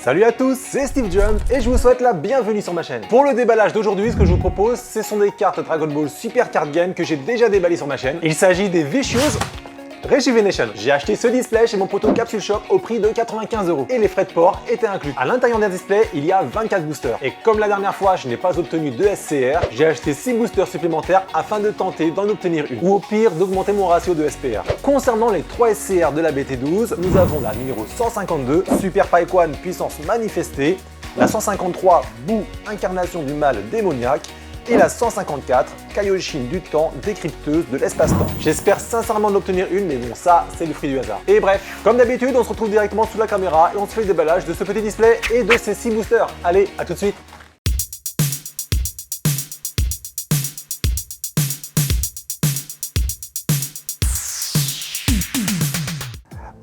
Salut à tous, c'est Steve Jump et je vous souhaite la bienvenue sur ma chaîne. Pour le déballage d'aujourd'hui, ce que je vous propose, ce sont des cartes Dragon Ball Super Card Game que j'ai déjà déballées sur ma chaîne. Il s'agit des Vicious Rejuvenation. J'ai acheté ce display chez mon poteau Capsule Shop au prix de 95 € et les frais de port étaient inclus. À l'intérieur d'un display, il y a 24 boosters. Et comme la dernière fois, je n'ai pas obtenu de SCR, j'ai acheté 6 boosters supplémentaires afin de tenter d'en obtenir une. Ou au pire, d'augmenter mon ratio de SPR. Concernant les 3 SCR de la BT12, nous avons la numéro 152, Super Paikwan Puissance Manifestée, la 153, Boo Incarnation du Mal Démoniaque, et la 154, Kaioshin du Temps, décrypteuse de l'espace-temps. J'espère sincèrement d'obtenir une, mais bon, ça, c'est le fruit du hasard. Et bref, comme d'habitude, on se retrouve directement sous la caméra et on se fait le déballage de ce petit display et de ces 6 boosters. Allez, à tout de suite.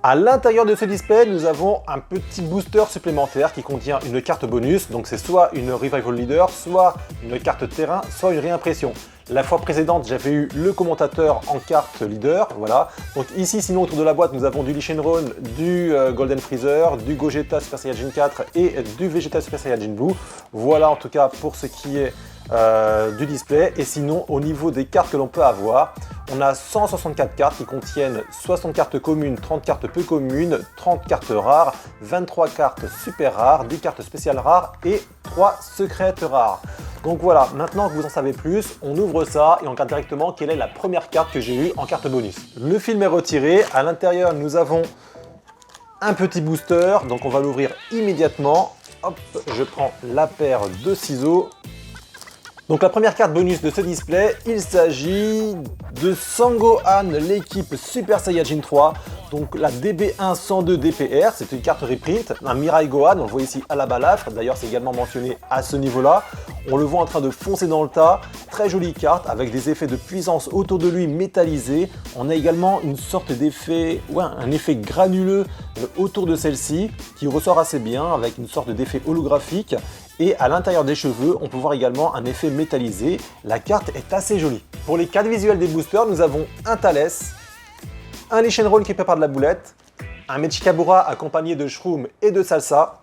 À l'intérieur de ce display, nous avons un petit booster supplémentaire qui contient une carte bonus. Donc c'est soit une Revival Leader, soit une carte terrain, soit une réimpression. La fois précédente, j'avais eu le commentateur en carte leader, voilà. Donc ici, sinon, autour de la boîte, nous avons du Lee Shenron, du Golden Freezer, du Gogeta Super Saiyajin 4 et du Vegeta Super Saiyajin Blue. Voilà en tout cas pour ce qui est du display. Et sinon, au niveau des cartes que l'on peut avoir, on a 164 cartes qui contiennent 60 cartes communes, 30 cartes peu communes, 30 cartes rares, 23 cartes super rares, 10 cartes spéciales rares et 3 secrètes rares. Donc voilà, maintenant que vous en savez plus, on ouvre ça et on regarde directement quelle est la première carte que j'ai eue en carte bonus. Le film est retiré, à l'intérieur nous avons un petit booster, donc on va l'ouvrir immédiatement. Hop, je prends la paire de ciseaux. Donc la première carte bonus de ce display, il s'agit de Sangohan, l'équipe Super Saiyajin 3. Donc la DB1 102 DPR, c'est une carte reprint, un Mirai Gohan, on le voit ici à la balafre, d'ailleurs c'est également mentionné à ce niveau-là. On le voit en train de foncer dans le tas, très jolie carte avec des effets de puissance autour de lui métallisés. On a également une sorte d'effet, un effet granuleux autour de celle-ci qui ressort assez bien avec une sorte d'effet holographique. Et à l'intérieur des cheveux, on peut voir également un effet métallisé. La carte est assez jolie. Pour les cartes visuelles des boosters, nous avons un Thalès, un Lee Shenron qui prépare de la boulette, un Mechikabura accompagné de Shroom et de Salsa,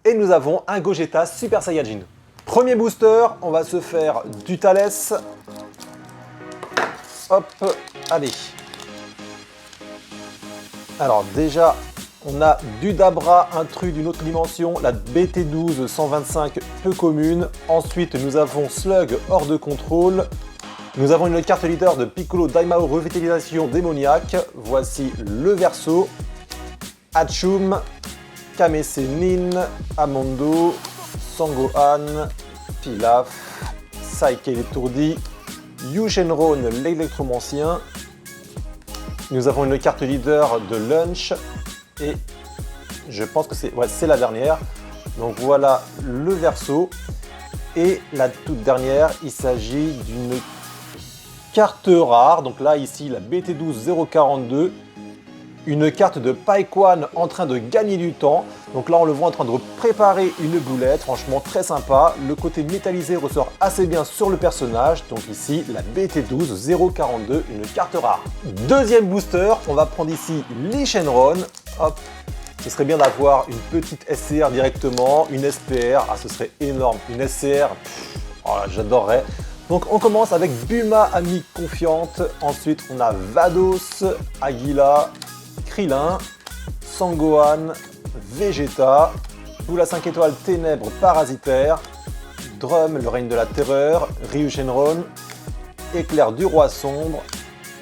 et nous avons un Gogeta Super Saiyajin. Premier booster, on va se faire du Thalès. Hop, allez. Alors déjà, on a du Dabra, un truc d'une autre dimension, la BT12 125 peu commune. Ensuite, nous avons Slug hors de contrôle. Nous avons une carte leader de Piccolo Daimao Revitalisation Démoniaque. Voici le verso. Hachum, Kamesenin, Amondo, Sangohan, Pilaf, Saike l'étourdi, Yu Shenron l'électromancien. Nous avons une carte leader de Lunch. Et je pense que c'est la dernière. Donc voilà le verso. Et la toute dernière, il s'agit d'une carte rare. Donc là, ici, la BT12 042. Une carte de Paikwan en train de gagner du temps. Donc là, on le voit en train de préparer une boulette. Franchement, très sympa. Le côté métallisé ressort assez bien sur le personnage. Donc ici, la BT12 042, une carte rare. Deuxième booster, on va prendre ici Lee Shenron. Hop, ce serait bien d'avoir une petite SCR directement, une SPR, ah ce serait énorme, une SCR, oh j'adorerais. Donc on commence avec Bulma, amie confiante, ensuite on a Vados, Aguila, Krillin, Sangohan, Vegeta, Boula 5 étoiles, Ténèbres parasitaires, Drum, le règne de la terreur, Ryu Shenron, Éclair du roi sombre,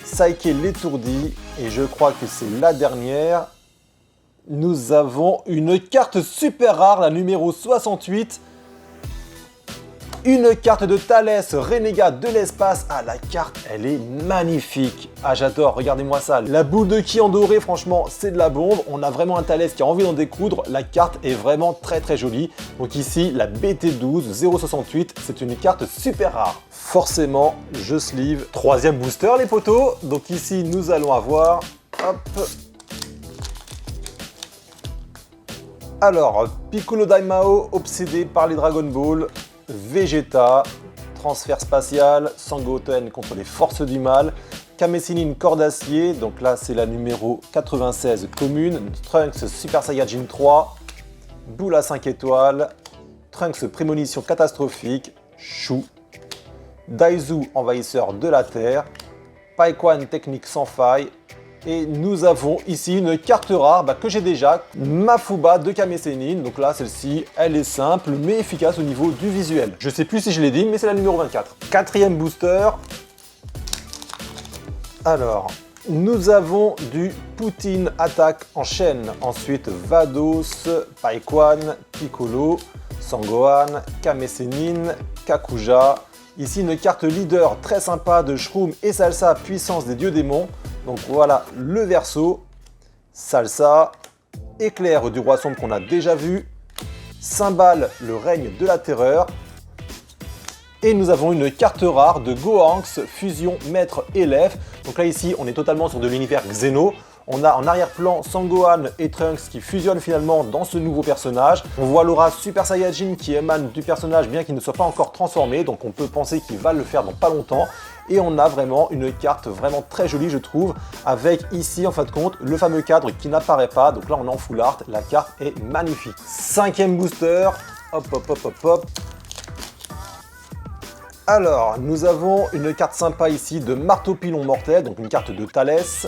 Saike l'étourdi, et je crois que c'est la dernière. Nous avons une carte super rare, la numéro 68. Une carte de Thalès, Renégat de l'espace. Ah, la carte, elle est magnifique. Ah, j'adore, regardez-moi ça. La boule de ki en doré, franchement, c'est de la bombe. On a vraiment un Thalès qui a envie d'en découdre. La carte est vraiment très très jolie. Donc ici, la BT12 068, c'est une carte super rare. Forcément, je sleeve. Troisième booster, les potos. Donc ici, nous allons avoir... Hop. Alors, Piccolo Daimao, obsédé par les Dragon Ball, Vegeta, transfert spatial, Sangoten contre les forces du mal, Kamesenin Corps d'Acier, donc là c'est la numéro 96 commune, Trunks Super Saiyajin 3, Boule à 5 étoiles, Trunks prémonition catastrophique, Chou, Daizu envahisseur de la Terre, Paikwan technique sans faille, et nous avons ici une carte rare que j'ai déjà, Mafuba de Kame Sennin. Donc là, celle-ci, elle est simple mais efficace au niveau du visuel. Je sais plus si je l'ai dit, mais c'est la numéro 24. Quatrième booster. Alors, nous avons du Poutine attaque en chaîne. Ensuite, Vados, Paikwan, Piccolo, Sangohan, Kame Sennin, Kakuja. Ici, une carte leader très sympa de Shroom et Salsa, puissance des dieux démons. Donc voilà le verso, Salsa, Éclair du roi sombre qu'on a déjà vu, Cymbale, le règne de la terreur. Et nous avons une carte rare de Gohanks, fusion maître-élève. Donc là ici, on est totalement sur de l'univers Xeno. On a en arrière-plan Sangohan et Trunks qui fusionnent finalement dans ce nouveau personnage. On voit l'aura Super Saiyajin qui émane du personnage bien qu'il ne soit pas encore transformé. Donc on peut penser qu'il va le faire dans pas longtemps. Et on a vraiment une carte vraiment très jolie je trouve. Avec ici en fin de compte le fameux cadre qui n'apparaît pas. Donc là on est en full art. La carte est magnifique. Cinquième booster. Hop hop hop hop hop. Alors nous avons une carte sympa ici de Marteau Pilon Mortel. Donc une carte de Thalès.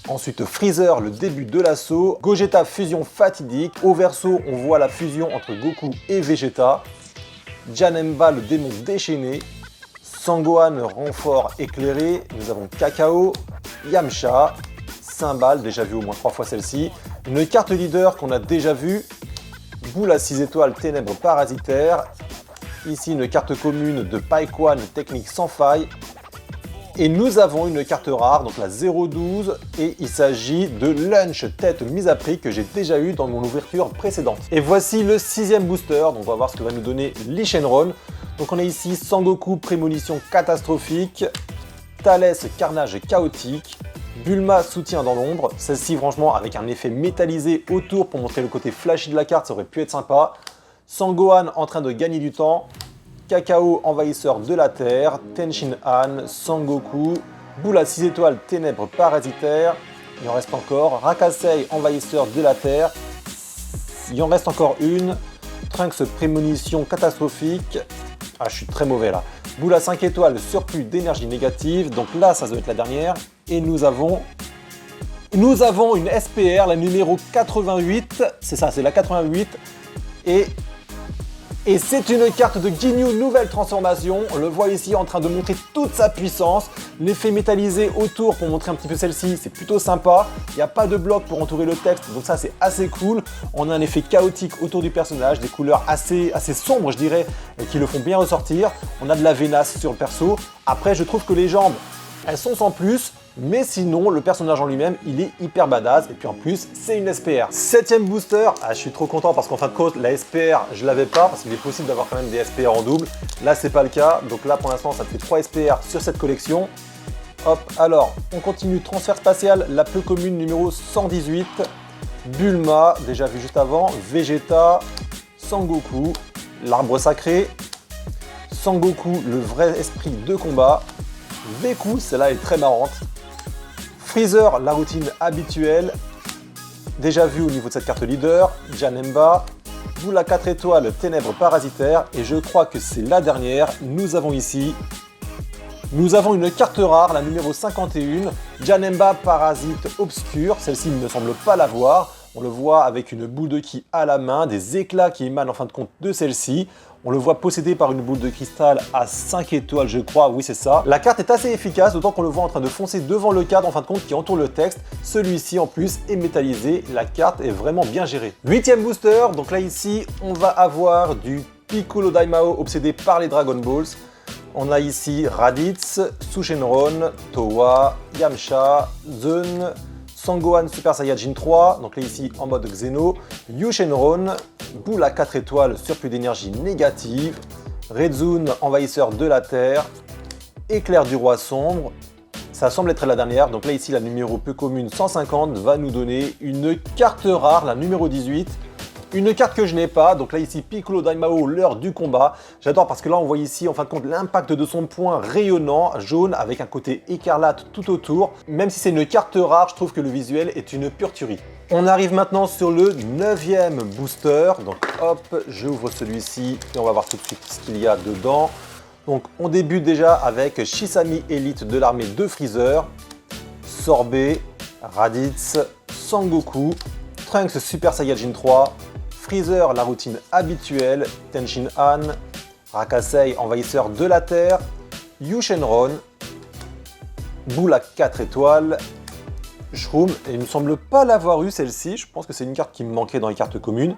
Ensuite Freezer, le début de l'assaut, Gogeta fusion fatidique, au verso on voit la fusion entre Goku et Vegeta, Janemba le démon déchaîné, Sangohan renfort éclairé, nous avons Kakao, Yamcha, Cymbale, déjà vu au moins 3 fois celle-ci, une carte leader qu'on a déjà vue, Boule à 6 étoiles ténèbres parasitaires, ici une carte commune de Paikwan technique sans faille. Et nous avons une carte rare, donc la 012, et il s'agit de Lunch tête mise à prix que j'ai déjà eu dans mon ouverture précédente. Et voici le 6e booster, donc on va voir ce que va nous donner Lee Shenron. Donc on a ici Sangoku prémonition catastrophique, Thalès carnage chaotique, Bulma soutien dans l'ombre, celle-ci franchement avec un effet métallisé autour pour montrer le côté flashy de la carte, ça aurait pu être sympa. Sangohan en train de gagner du temps, Kakao envahisseur de la Terre, Tenshin Han, Sangoku, Boule à 6 étoiles ténèbres parasitaires, il en reste encore, Rakasei envahisseur de la Terre, il en reste encore une, Trunks prémonition catastrophique, ah je suis très mauvais là, Boule à 5 étoiles surplus d'énergie négative, donc là ça doit être la dernière, et nous avons une SPR, la numéro 88, c'est ça, c'est la 88, et c'est une carte de Ginyu nouvelle transformation, on le voit ici en train de montrer toute sa puissance, l'effet métallisé autour pour montrer un petit peu celle-ci, c'est plutôt sympa, il n'y a pas de bloc pour entourer le texte, donc ça c'est assez cool, on a un effet chaotique autour du personnage, des couleurs assez sombres je dirais, qui le font bien ressortir, on a de la vénace sur le perso, après je trouve que les jambes, elles sont sans plus, mais sinon le personnage en lui-même il est hyper badass et puis en plus c'est une SPR. 7e booster, je suis trop content parce qu'en fin de compte la SPR je l'avais pas parce qu'il est possible d'avoir quand même des SPR en double. Là c'est pas le cas, donc là pour l'instant ça fait 3 SPR sur cette collection. Hop, alors on continue, transfert spatial, la peu commune numéro 118, Bulma, déjà vu juste avant, Vegeta, Sangoku, l'arbre sacré, Sangoku le vrai esprit de combat, Deku, celle-là est très marrante, Freezer, la routine habituelle, déjà vu au niveau de cette carte leader, Janemba, Boule à 4 étoiles, ténèbres parasitaires, et je crois que c'est la dernière, nous avons une carte rare, la numéro 51, Janemba parasite obscur, celle-ci il ne semble pas l'avoir, on le voit avec une boule de ki à la main, des éclats qui émanent en fin de compte de celle-ci. On le voit possédé par une boule de cristal à 5 étoiles, je crois, oui c'est ça. La carte est assez efficace, d'autant qu'on le voit en train de foncer devant le cadre en fin de compte qui entoure le texte. Celui-ci en plus est métallisé, la carte est vraiment bien gérée. 8e booster, donc là ici, on va avoir du Piccolo Daimao obsédé par les Dragon Balls. On a ici Raditz, Sushenron, Towa, Yamcha, Zeun, Sangohan Super Saiyajin 3, donc là ici en mode Xeno, Yushenron, Boule à 4 étoiles, surplus d'énergie négative, Redzun, envahisseur de la Terre, Éclair du roi sombre, ça semble être la dernière, donc là ici la numéro peu commune 150 va nous donner une carte rare, la numéro 18, une carte que je n'ai pas, donc là ici Piccolo Daimao, l'heure du combat. J'adore parce que là on voit ici en fin de compte l'impact de son poing rayonnant, jaune, avec un côté écarlate tout autour. Même si c'est une carte rare, je trouve que le visuel est une pure tuerie. On arrive maintenant sur le 9e booster. Donc hop, j'ouvre celui-ci et on va voir tout de suite ce qu'il y a dedans. Donc on débute déjà avec Shisami Elite de l'armée de Freezer, Sorbet, Raditz, Sangoku, Trunks Super Saiyajin 3, Freezer la routine habituelle, Tenshin Han, Rakasei envahisseur de la Terre, Yushenron, Boula 4 étoiles, Shroom, et il ne me semble pas l'avoir eu celle-ci, je pense que c'est une carte qui me manquait dans les cartes communes.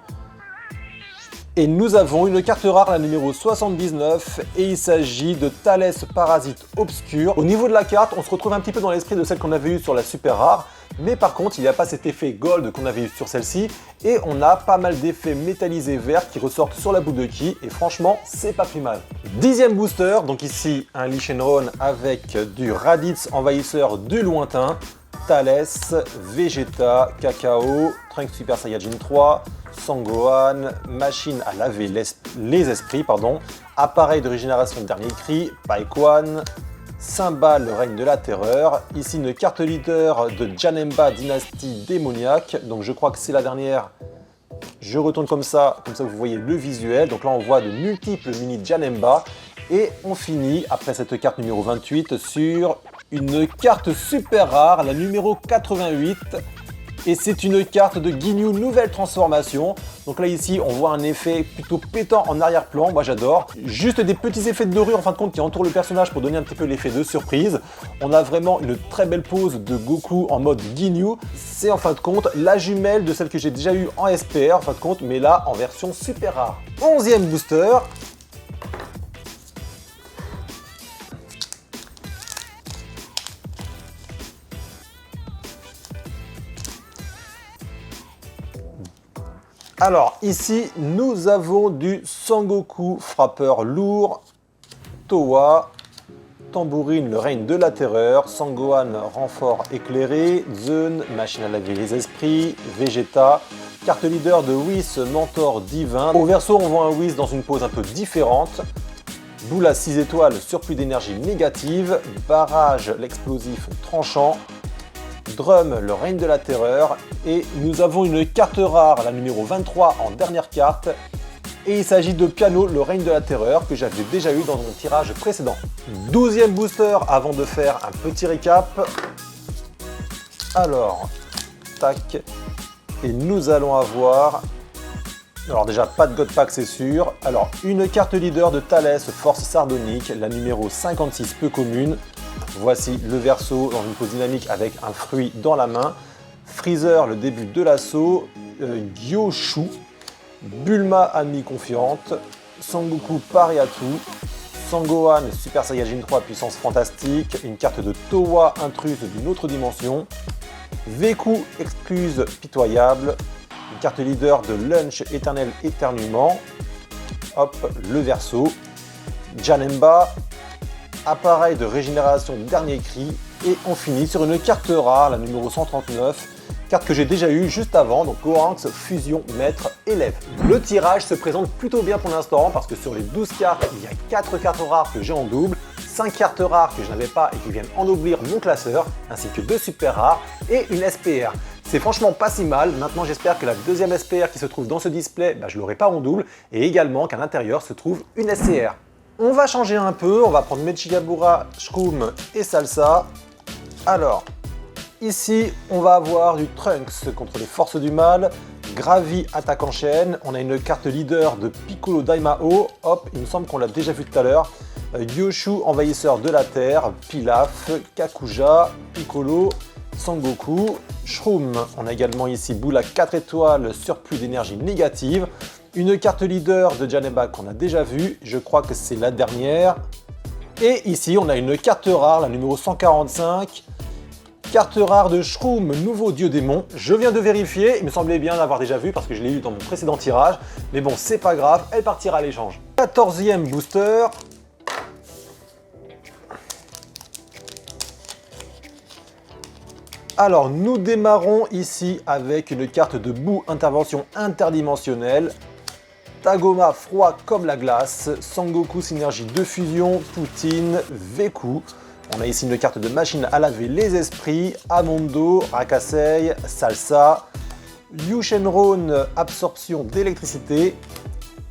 Et nous avons une carte rare, la numéro 79, et il s'agit de Thalès Parasite Obscur. Au niveau de la carte, on se retrouve un petit peu dans l'esprit de celle qu'on avait eue sur la super rare, mais par contre, il n'y a pas cet effet gold qu'on avait eu sur celle-ci, et on a pas mal d'effets métallisés verts qui ressortent sur la boule de ki, et franchement, c'est pas plus mal. 10e booster, donc ici, un Lee Shenron avec du Raditz envahisseur du lointain, Thalès, Vegeta, Cacao, Trunks Super Saiyajin 3, Sangohan, machine à laver les esprits, appareil de régénération de dernier cri, Paikwan, Cymbal, le règne de la terreur. Ici une carte leader de Janemba dynastie démoniaque, donc je crois que c'est la dernière. Je retourne comme ça vous voyez le visuel. Donc là on voit de multiples mini Janemba et on finit après cette carte numéro 28 sur une carte super rare, la numéro 88. Et c'est une carte de Ginyu nouvelle transformation. Donc là ici on voit un effet plutôt pétant en arrière-plan, moi j'adore. Juste des petits effets de dorure en fin de compte qui entourent le personnage pour donner un petit peu l'effet de surprise. On a vraiment une très belle pose de Goku en mode Ginyu. C'est en fin de compte la jumelle de celle que j'ai déjà eue en SPR en fin de compte, mais là en version super rare. 11e booster. Alors ici nous avons du Sangoku frappeur lourd, Towa, Tambourine le règne de la terreur, Sangohan renfort éclairé, Zeun machine à laver les esprits, Vegeta, carte leader de Whis mentor divin. Au verso on voit un Whis dans une pose un peu différente, Boula 6 étoiles surplus d'énergie négative, Barrage l'explosif tranchant, Drum, le règne de la terreur, et nous avons une carte rare, la numéro 23 en dernière carte, et il s'agit de Piano, le règne de la terreur, que j'avais déjà eu dans mon tirage précédent. 12e booster avant de faire un petit récap. Alors, tac, et nous allons avoir, alors déjà pas de God Pack c'est sûr, alors une carte leader de Thalès, force sardonique, la numéro 56 peu commune. Voici le verso dans une pose dynamique avec un fruit dans la main. Freezer, le début de l'assaut. Gyoshu. Bulma, amie confiante. Sangoku, pari à tout. Sangohan, Super Saiyajin 3, puissance fantastique. Une carte de Towa, intruse d'une autre dimension. Veku, excuse pitoyable. Une carte leader de Lunch, éternel éternuement. Hop, le verso. Janemba. Appareil de régénération dernier cri, et on finit sur une carte rare, la numéro 139, carte que j'ai déjà eue juste avant, donc Goranx, Fusion, Maître, Élève. Le tirage se présente plutôt bien pour l'instant, parce que sur les 12 cartes, il y a 4 cartes rares que j'ai en double, 5 cartes rares que je n'avais pas et qui viennent ennoblir mon classeur, ainsi que 2 super rares et une SPR. C'est franchement pas si mal. Maintenant j'espère que la deuxième SPR qui se trouve dans ce display, je ne l'aurai pas en double, et également qu'à l'intérieur se trouve une SCR. On va changer un peu, on va prendre Mechigabura, Shroom et Salsa. Alors, ici, on va avoir du Trunks contre les forces du mal, Gravi attaque en chaîne, on a une carte leader de Piccolo Daimao, hop, il me semble qu'on l'a déjà vu tout à l'heure, Gyoshu, envahisseur de la terre, Pilaf, Kakuja, Piccolo, Sangoku, Shroom. On a également ici Boula 4 étoiles, surplus d'énergie négative. Une carte leader de Janemba qu'on a déjà vue, je crois que c'est la dernière. Et ici, on a une carte rare, la numéro 145. Carte rare de Shroom, nouveau dieu démon. Je viens de vérifier, il me semblait bien l'avoir déjà vu parce que je l'ai eu dans mon précédent tirage. Mais bon, c'est pas grave, elle partira à l'échange. 14e booster. Alors, nous démarrons ici avec une carte de boue intervention interdimensionnelle. Tagoma, froid comme la glace. Sangoku, synergie de fusion. Poutine, Veku. On a ici une carte de machine à laver les esprits. Amondo, Rakasei, Salsa. Ryu Shenron, absorption d'électricité,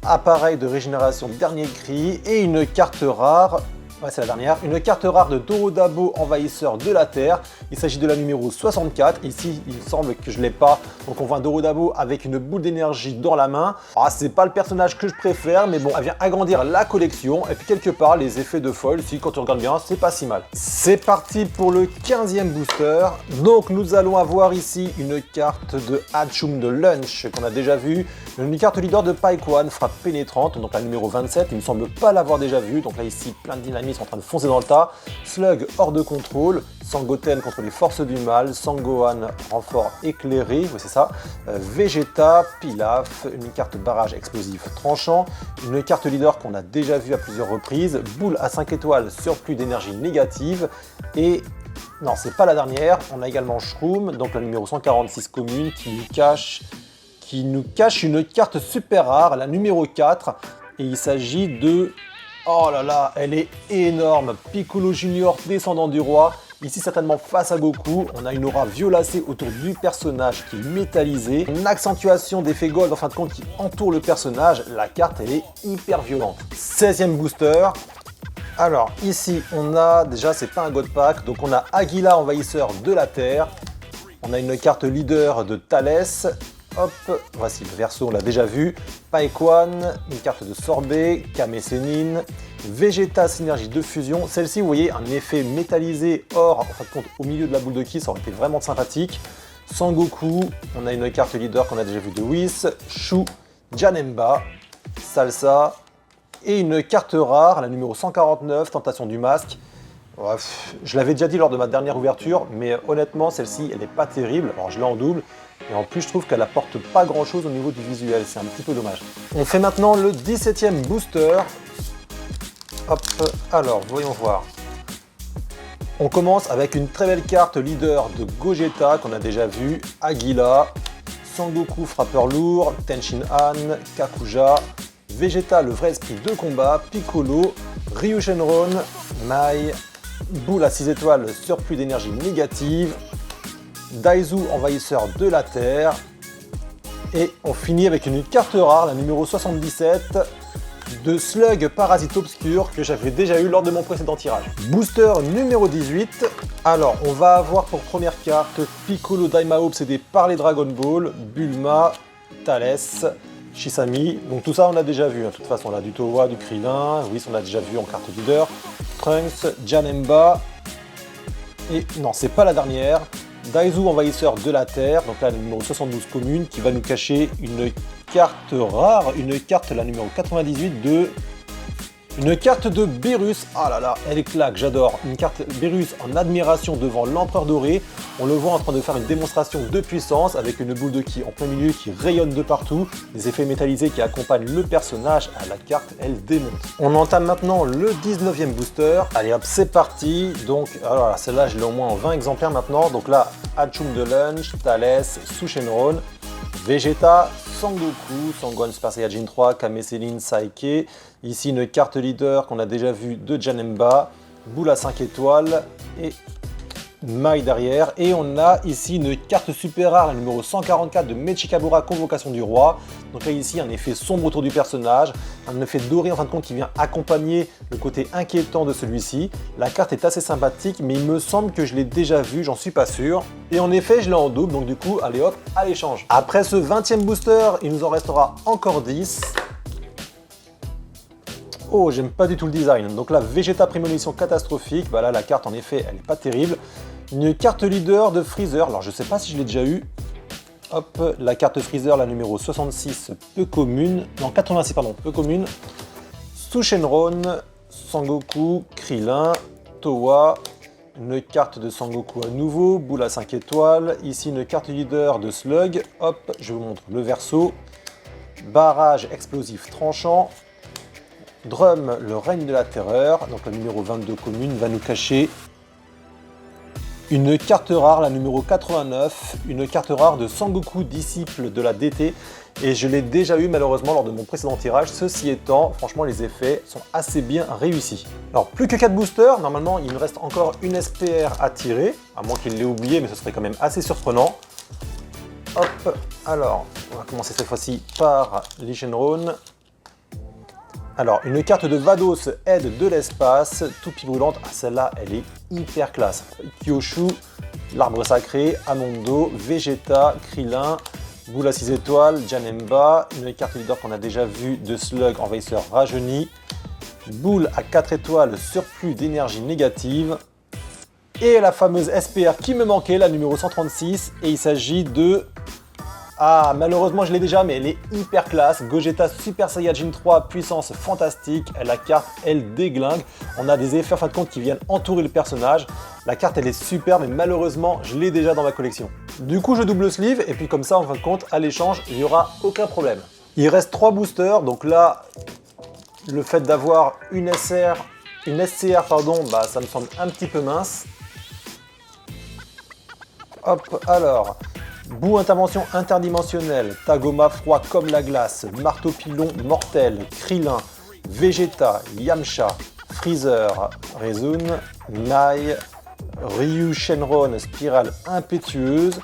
appareil de régénération dernier cri et une carte rare. Ouais, c'est la dernière. Une carte rare de Dorodabo, envahisseur de la Terre. Il s'agit de la numéro 64. Ici, il semble que je ne l'ai pas. Donc on voit un Dorodabo avec une boule d'énergie dans la main. Ah, c'est pas le personnage que je préfère, mais bon, elle vient agrandir la collection. Et puis quelque part, les effets de foil, si quand on regarde bien, c'est pas si mal. C'est parti pour le 15e booster. Donc nous allons avoir ici une carte de Hatchoum de Lunch qu'on a déjà vu. Une carte leader de Paikwan, frappe pénétrante, donc la numéro 27. Il me semble pas l'avoir déjà vu. Donc là ici, plein de dynamisme en train de foncer dans le tas. Slug hors de contrôle. Sangoten contre les forces du mal. Sangohan renfort éclairé, oui c'est ça. Vegeta, Pilaf, une carte barrage explosif tranchant. Une carte leader qu'on a déjà vu à plusieurs reprises. Boule à 5 étoiles, surplus d'énergie négative. Et non, c'est pas la dernière. On a également Shroom, donc la numéro 146 commune qui nous cache une carte super rare, la numéro 4. Et il s'agit de... Oh là là, elle est énorme. Piccolo Junior, descendant du roi. Ici, certainement face à Goku, on a une aura violacée autour du personnage qui est métallisée. Une accentuation d'effet gold, en fin de compte, qui entoure le personnage. La carte, elle est hyper violente. 16e booster. Alors, ici, on a, déjà, c'est pas un God Pack, donc on a Aguila, envahisseur de la Terre. On a une carte leader de Thalès. Hop, voici le verso, on l'a déjà vu. Paikwan, une carte de Sorbet, Kame Sennin, Vegeta synergie de fusion. Celle-ci, vous voyez, un effet métallisé or, en fin de compte, au milieu de la boule de ki, ça aurait été vraiment sympathique. Sangoku, on a une carte leader qu'on a déjà vu de Whis, Shu, Janemba, Salsa, et une carte rare, la numéro 149, Tentation du Masque. Bref, je l'avais déjà dit lors de ma dernière ouverture, mais honnêtement, celle-ci, elle n'est pas terrible. Alors, je l'ai en double. Et en plus, je trouve qu'elle apporte pas grand chose au niveau du visuel, c'est un petit peu dommage. On fait maintenant le 17e booster. Hop, alors, voyons voir. On commence avec une très belle carte leader de Gogeta qu'on a déjà vu, Aguila, Sangoku frappeur lourd, Tenshin Han, Kakuja, Vegeta le vrai esprit de combat, Piccolo, Ryu Shenron, Mai, boule à 6 étoiles, surplus d'énergie négative, Daizu, envahisseur de la Terre. Et on finit avec une carte rare, la numéro 77, de Slug Parasite Obscur, que j'avais déjà eu lors de mon précédent tirage. Booster numéro 18. Alors, on va avoir pour première carte Piccolo Daima obsédé par les Dragon Ball, Bulma, Thalès, Shisami. Donc tout ça, on a déjà vu. De toute façon, on a du Towa, du Krillin. Oui, on a déjà vu en carte leader. Trunks, Janemba. Et non, c'est pas la dernière. Daizu, envahisseur de la Terre, donc là, le numéro 72 commune, qui va nous cacher une carte rare, une carte, la numéro 98 de... Une carte de Beerus. Ah là là, elle est claque, j'adore. Une carte Beerus en admiration devant l'Empereur Doré. On le voit en train de faire une démonstration de puissance avec une boule de ki en plein milieu qui rayonne de partout. Les effets métallisés qui accompagnent le personnage. Ah, la carte, elle démonte. On entame maintenant le 19e booster. Allez hop, c'est parti. Donc, alors celle-là, je l'ai au moins en 20 exemplaires maintenant. Donc là, Hatchoum de Lunch, Thalès, Sushenron, Vegeta, Sangoku, Sangohan Super Saiyajin 3, Kame Sennin, Saike. Ici, une carte leader qu'on a déjà vue de Janemba, boule à 5 étoiles et Mai derrière. Et on a ici une carte super rare, la numéro 144 de Mechikabura, Convocation du Roi. Donc là, ici, un effet sombre autour du personnage, un effet doré en fin de compte qui vient accompagner le côté inquiétant de celui-ci. La carte est assez sympathique, mais il me semble que je l'ai déjà vue, j'en suis pas sûr. Et en effet, je l'ai en double, donc du coup, allez hop, à l'échange. Après ce 20e booster, il nous en restera encore 10. Oh, j'aime pas du tout le design. Donc là, Vegeta Prémonition catastrophique. Bah là, la carte, en effet, elle est pas terrible. Une carte leader de Freezer. Alors, je sais pas si je l'ai déjà eu. Hop, la carte Freezer, la numéro 66, peu commune. Non, 86, pardon, peu commune. Sushenron, Sangoku, Krillin, Towa. Une carte de Sangoku à nouveau. Boule à 5 étoiles. Ici, une carte leader de Slug. Hop, je vous montre le verso. Barrage explosif tranchant. Drum, le règne de la terreur, donc la numéro 22 commune, va nous cacher une carte rare, la numéro 89, une carte rare de Sangoku, disciple de la DT, et je l'ai déjà eu malheureusement lors de mon précédent tirage. Ceci étant, franchement, les effets sont assez bien réussis. Alors, plus que 4 boosters, normalement, il me reste encore une SPR à tirer, à moins qu'il l'ait oublié, mais ce serait quand même assez surprenant. Hop, alors, on va commencer cette fois-ci par Lich Enron. Alors, une carte de Vados, aide de l'espace, toupie brûlante. Ah, celle-là, elle est hyper classe. Kyoshu, l'arbre sacré, Amondo, Vegeta, Krillin, Boule à 6 étoiles, Janemba, une carte leader qu'on a déjà vue de Slug, envahisseur rajeuni, Boule à 4 étoiles, surplus d'énergie négative, et la fameuse SPR qui me manquait, la numéro 136, et il s'agit de... Ah, malheureusement je l'ai déjà, mais elle est hyper classe. Gogeta Super Saiyajin 3, puissance fantastique. La carte, elle déglingue. On a des effets en fin de compte qui viennent entourer le personnage. La carte, elle est super, mais malheureusement, je l'ai déjà dans ma collection. Du coup, je double sleeve, et puis comme ça, en fin de compte, à l'échange, il n'y aura aucun problème. Il reste 3 boosters, donc là, le fait d'avoir une SCR, bah, ça me semble un petit peu mince. Hop, alors... Boue intervention interdimensionnelle, Tagoma froid comme la glace, marteau pilon mortel, Krillin, Vegeta, Yamcha, Freezer, Rezun, Nai, Ryu Shenron, spirale impétueuse.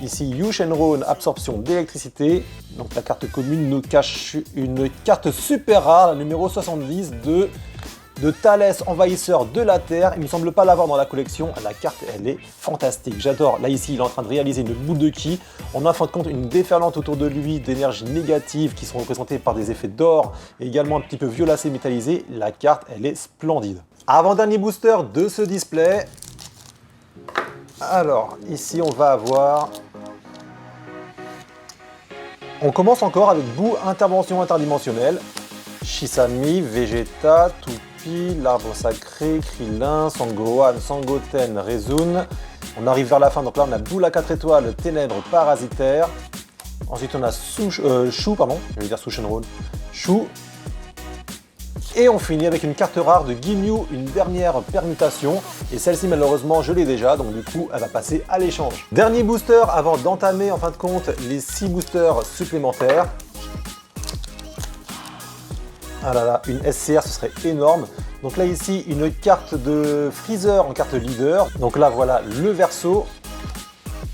Ici Yu Shenron, absorption d'électricité. Donc la carte commune nous cache une carte super rare, la numéro 70 de Thalès, envahisseur de la Terre. Il ne me semble pas l'avoir dans la collection. La carte, elle est fantastique. J'adore. Là, ici, il est en train de réaliser une boule de ki. On a en fin de compte une déferlante autour de lui d'énergie négative qui sont représentées par des effets d'or et également un petit peu violacé métallisé. La carte, elle est splendide. Avant-dernier booster de ce display. Alors, ici, on va avoir... On commence encore avec Boue intervention interdimensionnelle. Shisami, Vegeta, Tupi, l'arbre sacré, Krillin, Sangohan, Sangoten, Rezun. On arrive vers la fin, donc là on a Boule à 4 étoiles, Ténèbres parasitaires. Ensuite on a Shu, pardon, je vais dire Shenron, Shu. Et on finit avec une carte rare de Ginyu, une dernière permutation. Et celle-ci malheureusement je l'ai déjà, donc du coup elle va passer à l'échange. Dernier booster avant d'entamer en fin de compte les 6 boosters supplémentaires. Ah là là, une SCR, ce serait énorme. Donc là ici, une carte de Freezer en carte leader. Donc là voilà le verso,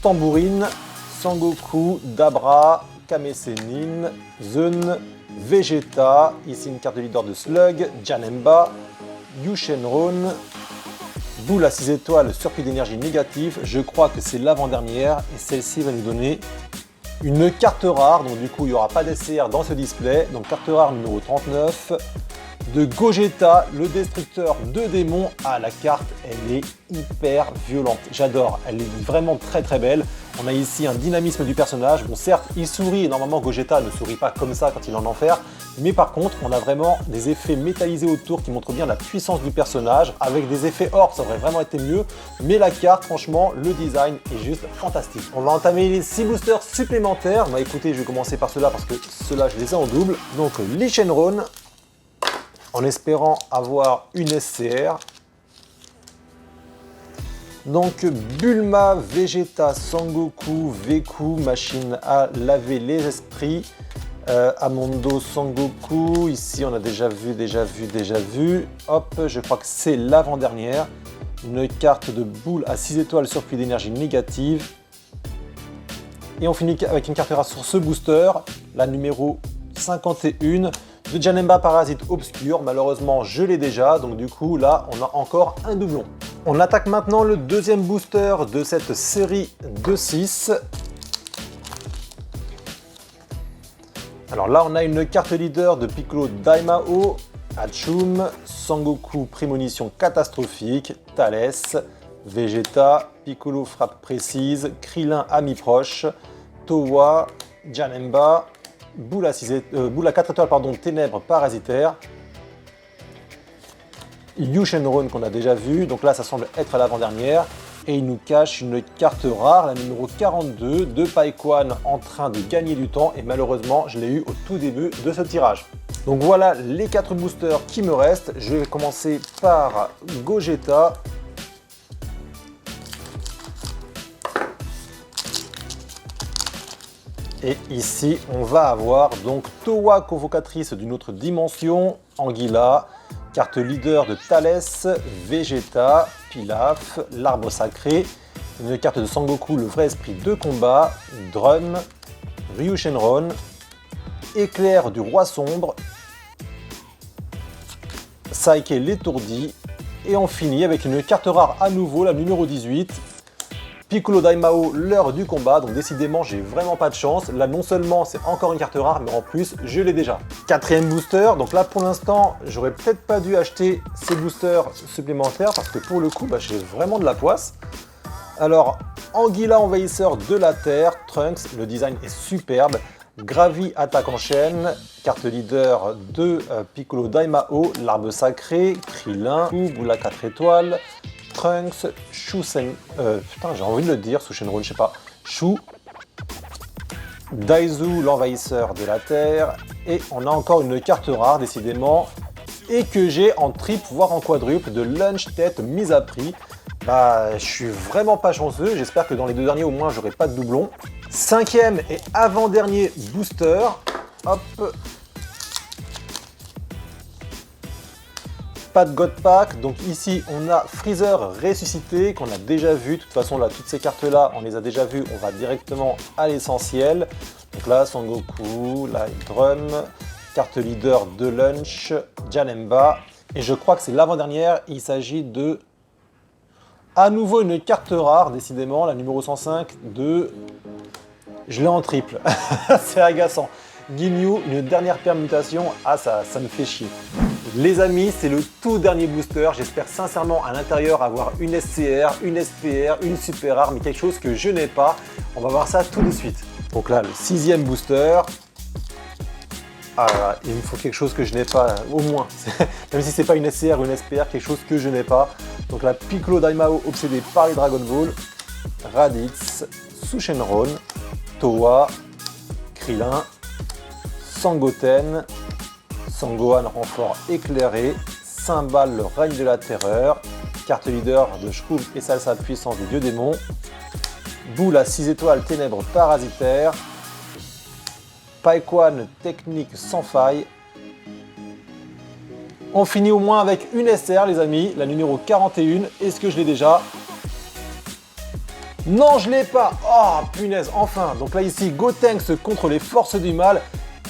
Tambourine, Sangoku, Dabra, Kame Sennin, Zun, Vegeta. Ici une carte de leader de Slug, Janemba, Yu Shenron, Boule à 6 étoiles, surplus d'énergie négative. Je crois que c'est l'avant-dernière et celle-ci va nous donner une carte rare, donc du coup il n'y aura pas d'SCR dans ce display, donc carte rare numéro 39 de Gogeta, le destructeur de démons. Ah, la carte, elle est hyper violente, j'adore, elle est vraiment très très belle. On a ici un dynamisme du personnage, bon certes il sourit et normalement Gogeta ne sourit pas comme ça quand il est en enfer, mais par contre on a vraiment des effets métallisés autour qui montrent bien la puissance du personnage. Avec des effets or ça aurait vraiment été mieux, mais la carte franchement le design est juste fantastique. On va entamer les 6 boosters supplémentaires. Bah écoutez, je vais commencer par ceux-là parce que ceux-là je les ai en double. Donc Lich Enron, en espérant avoir une SCR. Donc Bulma, Vegeta, Sangoku, Veku, machine à laver les esprits, Amondo, Sangoku, ici on a déjà vu, hop, je crois que c'est l'avant-dernière, une carte de boule à 6 étoiles surplus d'énergie négative, et on finit avec une carte rare sur ce booster, la numéro 51, de Janemba Parasite Obscur. Malheureusement je l'ai déjà, donc du coup là on a encore un doublon. On attaque maintenant le deuxième booster de cette série de 6. Alors là on a une carte leader de Piccolo Daimao, Hachum, Sangoku Prémonition catastrophique, Thalès, Vegeta, Piccolo frappe précise, Krillin ami proche, Towa, Janemba, Boule à 4 étoiles, pardon, Ténèbres parasitaires, Yu Shenron qu'on a déjà vu, donc là ça semble être l'avant-dernière, et il nous cache une carte rare, la numéro 42 de Paikwan en train de gagner du temps, et malheureusement je l'ai eu au tout début de ce tirage. Donc voilà les 4 boosters qui me restent. Je vais commencer par Gogeta. Et ici, on va avoir donc Towa, convocatrice d'une autre dimension, Anguilla, carte leader de Thalès, Vegeta, Pilaf, l'arbre sacré, une carte de Sangoku, le vrai esprit de combat, Drum, Ryu Shenron, Éclair du roi sombre, Saike l'étourdi, et on finit avec une carte rare à nouveau, la numéro 18, Piccolo Daimao, l'heure du combat. Donc décidément, j'ai vraiment pas de chance. Là, non seulement c'est encore une carte rare, mais en plus, je l'ai déjà. Quatrième booster. Donc là, pour l'instant, j'aurais peut-être pas dû acheter ces boosters supplémentaires parce que pour le coup, j'ai vraiment de la poisse. Alors, Anguilla envahisseur de la Terre, Trunks, le design est superbe. Gravi attaque en chaîne, carte leader de Piccolo Daimao, l'arbre sacré, Krillin, Boula 4 étoiles, Trunks, Shusen... putain, j'ai envie de le dire, Shenron, je sais pas. Shu, Daizu, l'envahisseur de la Terre, et on a encore une carte rare, décidément, et que j'ai en triple, voire en quadruple, de Lunch Tête mise à prix. Je suis vraiment pas chanceux, j'espère que dans les deux derniers, au moins, j'aurai pas de doublon. Cinquième et avant-dernier booster, hop. Pas de God Pack, donc ici on a Freezer ressuscité qu'on a déjà vu. De toute façon là, toutes ces cartes là, on les a déjà vues, on va directement à l'essentiel. Donc là, Sangoku, là Drum, carte leader de Lunch, Janemba. Et je crois que c'est l'avant-dernière, il s'agit de... à nouveau une carte rare, décidément, la numéro 105 de... Je l'ai en triple, c'est agaçant. Ginyu, une dernière permutation, ça me fait chier. Les amis, c'est le tout dernier booster. J'espère sincèrement à l'intérieur avoir une SCR, une SPR, une super rare, mais quelque chose que je n'ai pas. On va voir ça tout de suite. Donc là, le sixième booster. Ah, il me faut quelque chose que je n'ai pas, au moins. Même si c'est pas une SCR ou une SPR, quelque chose que je n'ai pas. Donc là, Piccolo Daimao obsédé par les Dragon Ball, Raditz, Shenron, Towa, Krillin, Sangoten, Sangohan renfort éclairé, Cymbal le règne de la terreur, carte leader de Shroom et Salsa puissance du dieu démon, Boule à 6 étoiles ténèbres parasitaires, Paikwan technique sans faille. On finit au moins avec une SR les amis, la numéro 41. Est-ce que je l'ai déjà? Non, je l'ai pas. Oh punaise, enfin. Donc là ici, Gotenks contre les forces du mal.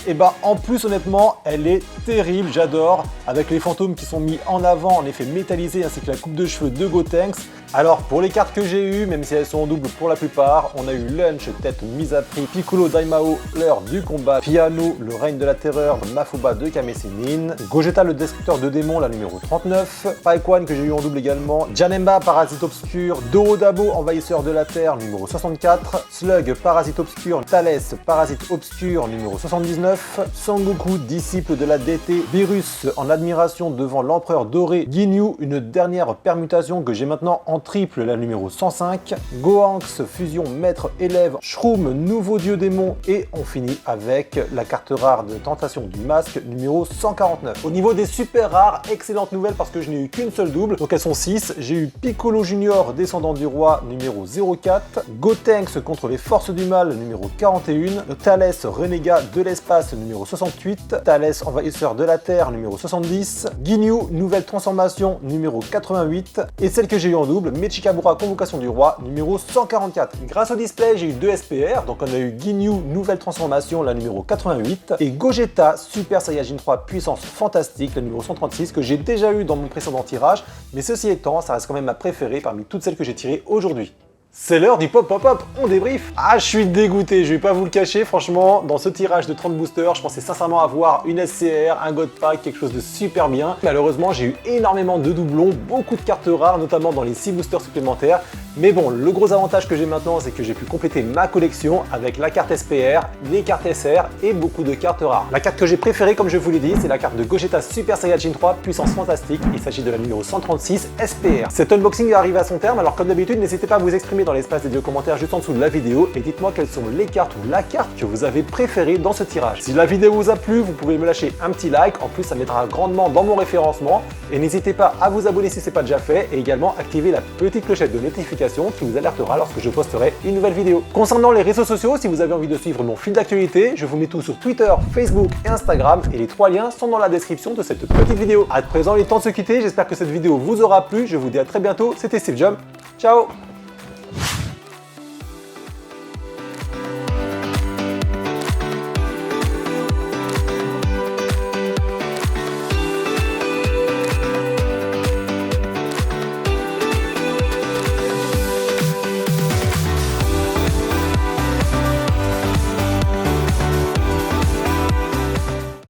Et en plus honnêtement, elle est terrible, j'adore. Avec les fantômes qui sont mis en avant, en effet métallisé, ainsi que la coupe de cheveux de Gotenks. Alors pour les cartes que j'ai eues, même si elles sont en double pour la plupart, on a eu Lunch, tête mise à prix, Piccolo Daimao, l'heure du combat, Piano, le règne de la terreur, Mafuba de Kame Sennin, Gogeta le destructeur de démons, la numéro 39, Paikwan que j'ai eu en double également, Janemba, parasite obscur, Dorodabo, envahisseur de la terre, numéro 64, Slug, parasite obscur, Thalès, parasite obscur, numéro 79, Sangoku, disciple de la DT, Virus en admiration devant l'empereur doré, Ginyu, une dernière permutation que j'ai maintenant en triple, la numéro 105, Gohanks, fusion maître-élève, Shroom, nouveau dieu démon, et on finit avec la carte rare de tentation du masque, numéro 149. Au niveau des super rares, excellente nouvelle parce que je n'ai eu qu'une seule double, donc elles sont 6. J'ai eu Piccolo Junior, descendant du roi, numéro 04, Gotenks contre les forces du mal, numéro 41, Thalès, renégat de l'espace, numéro 68, Thalès, envahisseur de la terre, numéro 70, Ginyu, nouvelle transformation, numéro 88, et celle que j'ai eu en double, Mechikabura, convocation du roi, numéro 144. Grâce au display, j'ai eu 2 SPR, donc on a eu Ginyu, nouvelle transformation, la numéro 88, et Gogeta, Super Saiyajin 3, puissance fantastique, la numéro 136, que j'ai déjà eu dans mon précédent tirage, mais ceci étant, ça reste quand même ma préférée parmi toutes celles que j'ai tirées aujourd'hui. C'est l'heure du pop pop pop, on débrief. Ah, je suis dégoûté, je vais pas vous le cacher, franchement, dans ce tirage de 30 boosters, je pensais sincèrement avoir une SCR, un God Pack, quelque chose de super bien. Malheureusement, j'ai eu énormément de doublons, beaucoup de cartes rares, notamment dans les 6 boosters supplémentaires. Mais bon, le gros avantage que j'ai maintenant, c'est que j'ai pu compléter ma collection avec la carte SPR, les cartes SR et beaucoup de cartes rares. La carte que j'ai préférée, comme je vous l'ai dit, c'est la carte de Gogeta Super Saiyajin 3, puissance fantastique. Il s'agit de la numéro 136 SPR. Cet unboxing arrive à son terme, alors comme d'habitude, n'hésitez pas à vous exprimer dans l'espace dédié aux commentaires juste en dessous de la vidéo et dites-moi quelles sont les cartes ou la carte que vous avez préférée dans ce tirage. Si la vidéo vous a plu, vous pouvez me lâcher un petit like, en plus ça m'aidera grandement dans mon référencement. Et n'hésitez pas à vous abonner si ce n'est pas déjà fait et également activer la petite clochette de notification qui vous alertera lorsque je posterai une nouvelle vidéo. Concernant les réseaux sociaux, si vous avez envie de suivre mon fil d'actualité, je vous mets tout sur Twitter, Facebook et Instagram et les 3 liens sont dans la description de cette petite vidéo. À présent, il est temps de se quitter, j'espère que cette vidéo vous aura plu, je vous dis à très bientôt, c'était Steve Jump, ciao.